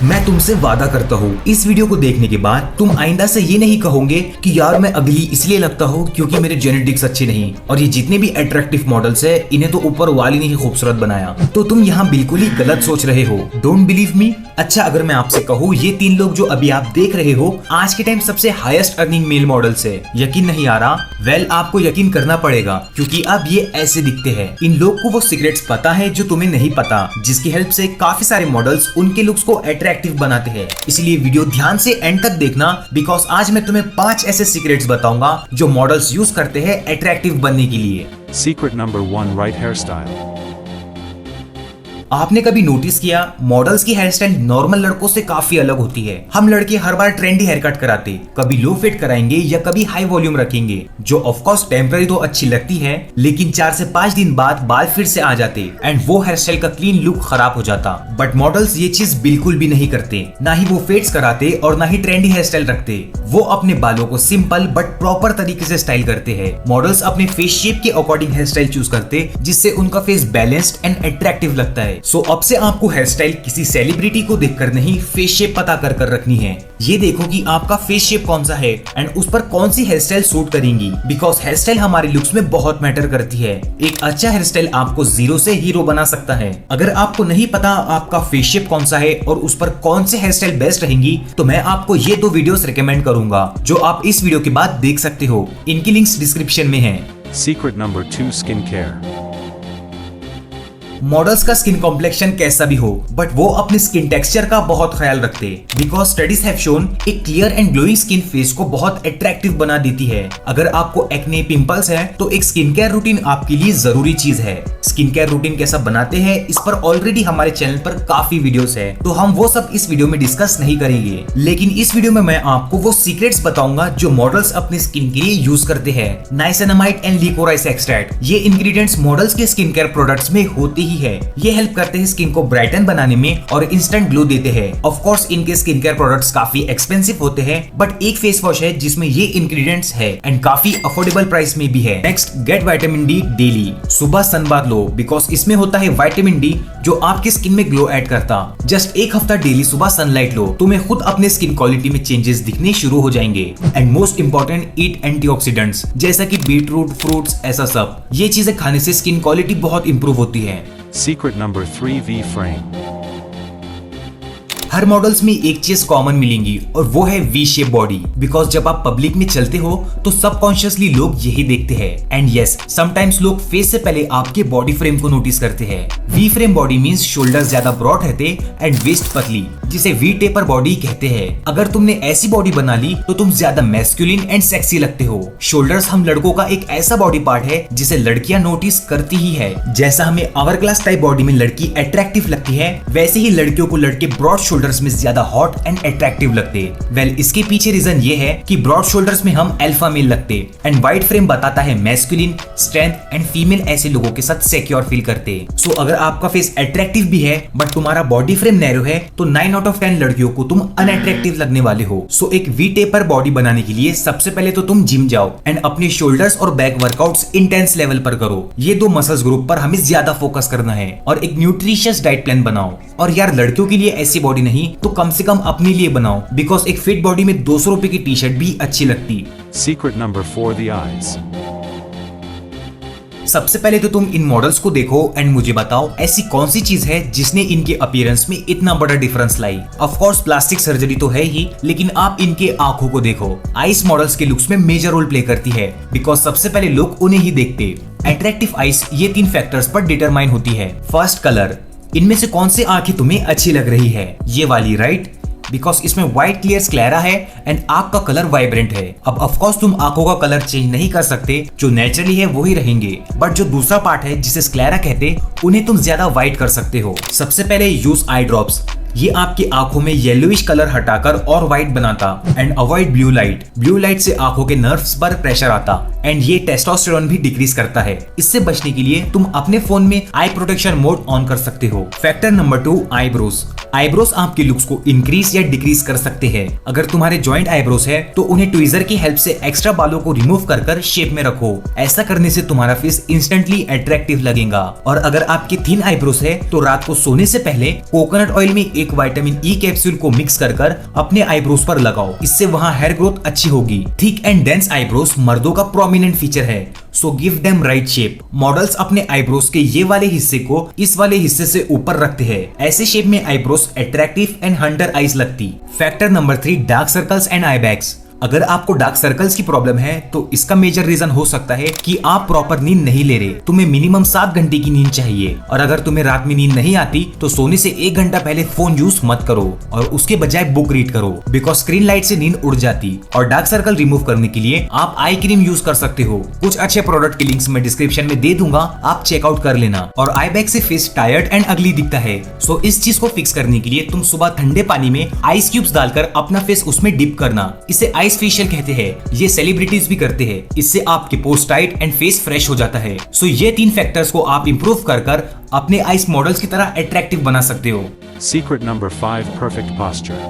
मैं तुमसे वादा करता हूँ इस वीडियो को देखने के बाद तुम आइंदा से ये नहीं कहोगे कि यार मैं अगली इसलिए लगता हूँ क्योंकि मेरे जेनेटिक्स अच्छे नहीं और ये जितने भी अट्रैक्टिव मॉडल्स है इन्हें तो ऊपर वाली ने ही खूबसूरत बनाया। तो तुम यहाँ बिल्कुल ही गलत सोच रहे हो। Don't believe me. अच्छा, अगर मैं आपसे कहूँ ये 3 लोग जो अभी आप देख रहे हो आज के टाइम सबसे हाईएस्ट अर्निंग मेल मॉडल्स है, यकीन नहीं आ रहा? वेल, आपको यकीन करना पड़ेगा क्योंकि अब ये ऐसे दिखते हैं। इन लोग को वो सीक्रेट्स पता है जो तुम्हें नहीं पता, जिसकी हेल्प से काफी सारे मॉडल्स उनके लुक्स को अट्रैक्टिव बनाते हैं। इसलिए वीडियो ध्यान से एंड तक देखना बिकॉज आज मैं तुम्हें 5 ऐसे सीक्रेट्स बताऊंगा जो मॉडल्स यूज करते हैं अट्रैक्टिव बनने के लिए। Secret number 1: right hairstyle. आपने कभी नोटिस किया मॉडल्स की हेयर स्टाइल नॉर्मल लड़कों से काफी अलग होती है। हम लड़के हर बार ट्रेंडी हेयर कट कराते, कभी लो फिट कराएंगे या कभी हाई वॉल्यूम रखेंगे, जो ऑफ कोर्स टेम्पररी तो अच्छी लगती है लेकिन 4 से 5 दिन बाद बाल फिर से आ जाते एंड वो हेयर स्टाइल का क्लीन लुक खराब हो जाता। बट मॉडल्स ये चीज बिल्कुल भी नहीं करते, ना ही वो फेड्स कराते और ना ही ट्रेंडी हेयर स्टाइल रखते। वो अपने बालों को सिंपल बट प्रॉपर तरीके से स्टाइल करते हैं। मॉडल्स अपने फेस शेप के अकॉर्डिंग हेयर स्टाइल चूज करते जिससे उनका फेस बैलेंस्ड एंड अट्रैक्टिव लगता है। सो अब से आपको हेयर स्टाइल किसी सेलिब्रिटी को देखकर नहीं फेस शेप पता कर कर रखनी है। ये देखो कि आपका फेस शेप कौन सा है एंड उस पर कौन सी हेयर स्टाइल सूट करेंगी बिकॉज हेयर स्टाइल हमारे लुक्स में बहुत मैटर करती है। एक अच्छा हेयर स्टाइल आपको जीरो से हीरो बना सकता है। अगर आपको नहीं पता आपका फेस शेप कौन सा है और उस पर कौन से हेयर स्टाइल बेस्ट रहेंगी तो मैं आपको ये 2 वीडियोस रिकमेंड करूंगा जो आप इस वीडियो के बाद देख सकते हो। इनकी लिंक्स डिस्क्रिप्शन में है। Secret number 2: skin care. Models का स्किन कॉम्प्लेक्शन कैसा भी हो बट वो अपने स्किन टेक्सचर का बहुत ख्याल रखते बिकॉज स्टडीज हैव शोन एक clear and glowing skin face को बहुत अट्रैक्टिव बना देती है। अगर आपको एक्ने पिंपल्स है तो एक स्किन केयर रूटीन आपके लिए जरूरी चीज है। स्किन केयर रूटीन कैसा बनाते हैं इस पर ऑलरेडी हमारे चैनल पर काफी वीडियोस है तो हम वो सब इस वीडियो में डिस्कस नहीं करेंगे, लेकिन इस वीडियो में मैं आपको वो सीक्रेट्स बताऊंगा जो मॉडल्स अपने स्किन के लिए यूज करते हैं। नाइसिनामाइड एंड लिकोराइस एक्सट्रैक्ट, ये इंग्रेडिएंट्स मॉडल्स के स्किन केयर प्रोडक्ट्स में होते ही है। ये हेल्प करते हैं स्किन को ब्राइटन बनाने में और इंस्टेंट ग्लो देते हैं। ऑफ कोर्स इनके स्किन केयर प्रोडक्ट्स काफी एक्सपेंसिव होते हैं बट एक फेस वॉश है जिसमें ये इंग्रेडिएंट्स है एंड काफी अफोर्डेबल प्राइस में भी है। Next, get vitamin D daily. सुबह सनबाथ लो बिकॉज इसमें होता है विटामिन डी जो आपके स्किन में ग्लो ऐड करता। जस्ट 1 हफ्ता डेली सुबह सनलाइट लो, तुम्हें खुद अपने स्किन क्वालिटी में चेंजेस दिखने शुरू हो जाएंगे। And most important, eat antioxidants जैसा कि बीटरूट, फ्रूट्स, ऐसा सब। ये चीजें खाने से स्किन क्वालिटी बहुत इंप्रूव होती है। Secret number 3: V-frame. हर मॉडल्स में एक चीज कॉमन मिलेंगी और वो है वी शेप बॉडी बिकॉज जब आप पब्लिक में चलते हो तो सबकॉन्शियसली लोग यही देखते हैं। एंड यस, समटाइम्स लोग फेस से पहले आपके बॉडी फ्रेम को नोटिस करते हैं। V frame body means shoulders ज्यादा ब्रॉड रहते एंड वेस्ट पतली, जिसे वी टेपर बॉडी कहते हैं। अगर तुमने ऐसी बॉडी बना ली तो तुम ज्यादा मैस्कुलिन एंड सेक्सी लगते हो। शोल्डर्स हम लड़कों का एक ऐसा बॉडी पार्ट है जिसे लड़कियां नोटिस करती ही है। जैसा हमें आवर क्लास टाइप बॉडी में लड़की अट्रैक्टिव लगती है वैसे ही लड़कियों को लड़के ब्रॉड शोल्डर्स में ज्यादा हॉट एंड अट्रैक्टिव लगते। वेल, इसके पीछे रीजन ये है कि ब्रॉड शोल्डर्स में हम अल्फा मेल लगते एंड वाइड फ्रेम बताता है मैस्कुलिन, स्ट्रेंथ एंड फीमेल ऐसे लोगों के साथ सिक्योर फील करते। सो अगर आपका फेस अट्रैक्टिव भी है बट तुम्हारा बॉडी फ्रेम नैरो है तो 9 आउट ऑफ 10 लड़कियों को तुम अनअट्रैक्टिव लगने वाले हो। सो एक वी टेपर बॉडी बनाने के लिए सबसे पहले तो तुम जिम जाओ एंड अपने शोल्डर्स और बैक वर्कआउट्स इंटेंस लेवल पर करो। ये 2 मसल्स ग्रुप पर हमें ज्यादा फोकस करना है और एक न्यूट्रिशियस डाइट प्लान बनाओ। और यार, लड़कियों के लिए ऐसी बॉडी नहीं तो कम से कम अपने लिए बनाओ बिकॉज एक फिट बॉडी में 200 रुपए की टी शर्ट भी अच्छी लगती। Secret number 4: the eyes. सबसे पहले तो तुम इन मॉडल्स को देखो एंड मुझे बताओ ऐसी कौन सी चीज है जिसने इनके अपीयरेंस में इतना बड़ा difference lie. Of course plastic surgery तो है ही, लेकिन आप इनके आंखों को देखो। आइस मॉडल्स के लुक्स में मेजर रोल प्ले करती है बिकॉज सबसे पहले लोग उन्हें ही देखते। अट्रैक्टिव आइस ये 3 फैक्टर्स पर डिटरमाइन होती है। First, colour. इनमें से कौन सी आंखें तुम्हें अच्छी लग रही है? ये वाली, राइट? बिकॉज इसमें व्हाइट क्लियर स्क्लेरा है एंड आंख का कलर वाइब्रेंट है। अब ऑफ कोर्स तुम आंखों का कलर चेंज नहीं कर सकते, जो नेचुरली है वो ही रहेंगे, बट जो दूसरा पार्ट है जिसे स्क्लेरा कहते उन्हें तुम ज्यादा व्हाइट कर सकते हो। सबसे पहले यूज आई ड्रॉप्स। ये आपकी आंखों में येलोइश कलर हटाकर और व्हाइट बनाता and avoid blue light. Blue light से आंखों के नर्व्स पर प्रेशर आता एंड ये टेस्टोस्टेरोन भी डिक्रीज करता है। इससे बचने के लिए तुम अपने फोन में आई प्रोटेक्शन मोड ऑन कर सकते हो। Factor number 2, eyebrows. आईब्रोज आपके लुक्स को इंक्रीज या डिक्रीज कर सकते हैं। अगर तुम्हारे जॉइंट आईब्रोज है तो उन्हें ट्विजर की हेल्प से एक्स्ट्रा बालों को रिमूव कर कर शेप में रखो। ऐसा करने से तुम्हारा फेस इंस्टेंटली अट्रैक्टिव लगेगा। और अगर आपके थिन आईब्रोज है तो रात को सोने से पहले कोकोनट ऑयल में एक विटामिन ई कैप्सूल को मिक्स कर अपने आईब्रोज पर लगाओ। इससे वहाँ हेयर ग्रोथ अच्छी होगी। थिक एंड डेंस आईब्रोज मर्दों का प्रोमिनेंट फीचर है, so give them right shape. Models अपने आईब्रोज के ये वाले हिस्से को इस वाले हिस्से से ऊपर रखते हैं। ऐसे शेप में eyebrows attractive and hunter eyes लगती। Factor number 3, dark circles and eye bags. अगर आपको डार्क सर्कल्स की प्रॉब्लम है तो इसका मेजर रीजन हो सकता है कि आप प्रॉपर नींद नहीं ले रहे। तुम्हें मिनिमम 7 घंटे की नींद चाहिए, और अगर तुम्हें रात में नींद नहीं आती तो सोने से 1 घंटा पहले फोन यूज मत करो और उसके बजाय बुक रीड करो, बिकॉज स्क्रीन लाइट से नींद उड़ जाती। और डार्क सर्कल रिमूव करने के लिए आप आई क्रीम यूज कर सकते हो। कुछ अच्छे प्रोडक्ट की लिंक्स मैं डिस्क्रिप्शन में दे दूंगा, आप चेकआउट कर लेना। और आई बैग से फेस टायर्ड एंड अगली दिखता है, सो इस चीज को फिक्स करने के लिए तुम सुबह ठंडे पानी में आइस क्यूब्स डालकर अपना फेस उसमें डिप करना। इसे आइस फेशियल कहते हैं। ये सेलिब्रिटीज भी करते हैं। इससे आपके pores tight and face fresh हो जाता है। सो ये 3 फैक्टर्स को आप इंप्रूव कर अपने आइस मॉडल्स की तरह अट्रैक्टिव बना सकते हो। Secret number 5, perfect posture.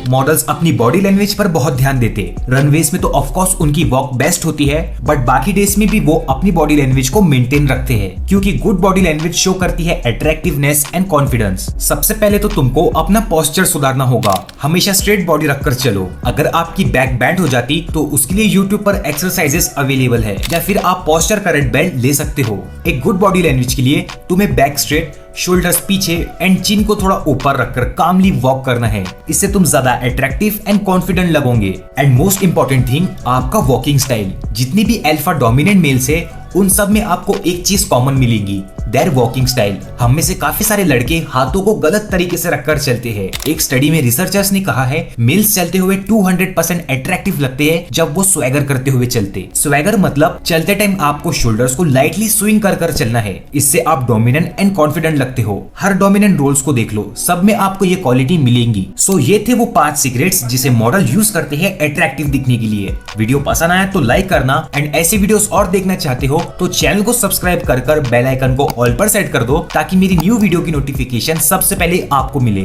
Models अपनी बॉडी लैंग्वेज पर बहुत ध्यान देते। रनवेज में तो ऑफ कोर्स उनकी वॉक बेस्ट होती है, बट बाकी डेज में भी वो अपनी बॉडी लैंग्वेज को मेंटेन रखते हैं, क्योंकि गुड बॉडी लैंग्वेज शो करती है अट्रैक्टिवनेस एंड कॉन्फिडेंस। सबसे पहले तो तुमको अपना पोस्चर सुधारना होगा। हमेशा स्ट्रेट बॉडी रखकर चलो। अगर आपकी बैक बैंड हो जाती तो उसके लिए यूट्यूब पर एक्सरसाइजेस अवेलेबल है, या फिर आप पोस्चर करेक्ट बेल्ट ले सकते हो। एक गुड बॉडी लैंग्वेज के लिए तुम्हें बैक स्ट्रेट, शोल्डर्स पीछे एंड चिन को थोड़ा ऊपर रखकर कामली वॉक करना है। इससे तुम ज्यादा अट्रैक्टिव एंड कॉन्फिडेंट लगोगे। एंड मोस्ट इंपॉर्टेंट थिंग, आपका वॉकिंग स्टाइल। जितनी भी अल्फा डोमिनेंट मेल्स है उन सब में आपको एक चीज कॉमन मिलेगी, देयर वॉकिंग स्टाइल। हम में से काफी सारे लड़के हाथों को गलत तरीके से रखकर चलते हैं। एक स्टडी में रिसर्चर्स ने कहा है मेल्स चलते हुए 200% अट्रैक्टिव लगते हैं जब वो स्वैगर करते हुए चलते। स्वैगर मतलब चलते टाइम आपको शोल्डर्स को लाइटली स्विंग कर चलना है। इससे आप डोमिनेंट एंड कॉन्फिडेंट लगते हो। हर डोमिनेंट रोल्स को देख लो, सब में आपको ये क्वालिटी मिलेंगी। सो ये थे वो 5 सीक्रेट्स जिसे मॉडल यूज करते हैं अट्रैक्टिव दिखने के लिए। वीडियो पसंद आया तो लाइक करना, एंड ऐसे वीडियोस और देखना चाहते हो तो चैनल को सब्सक्राइब कर बेल आइकन को ऑल पर सेट कर दो, ताकि मेरी न्यू वीडियो की नोटिफिकेशन सबसे पहले आपको मिले।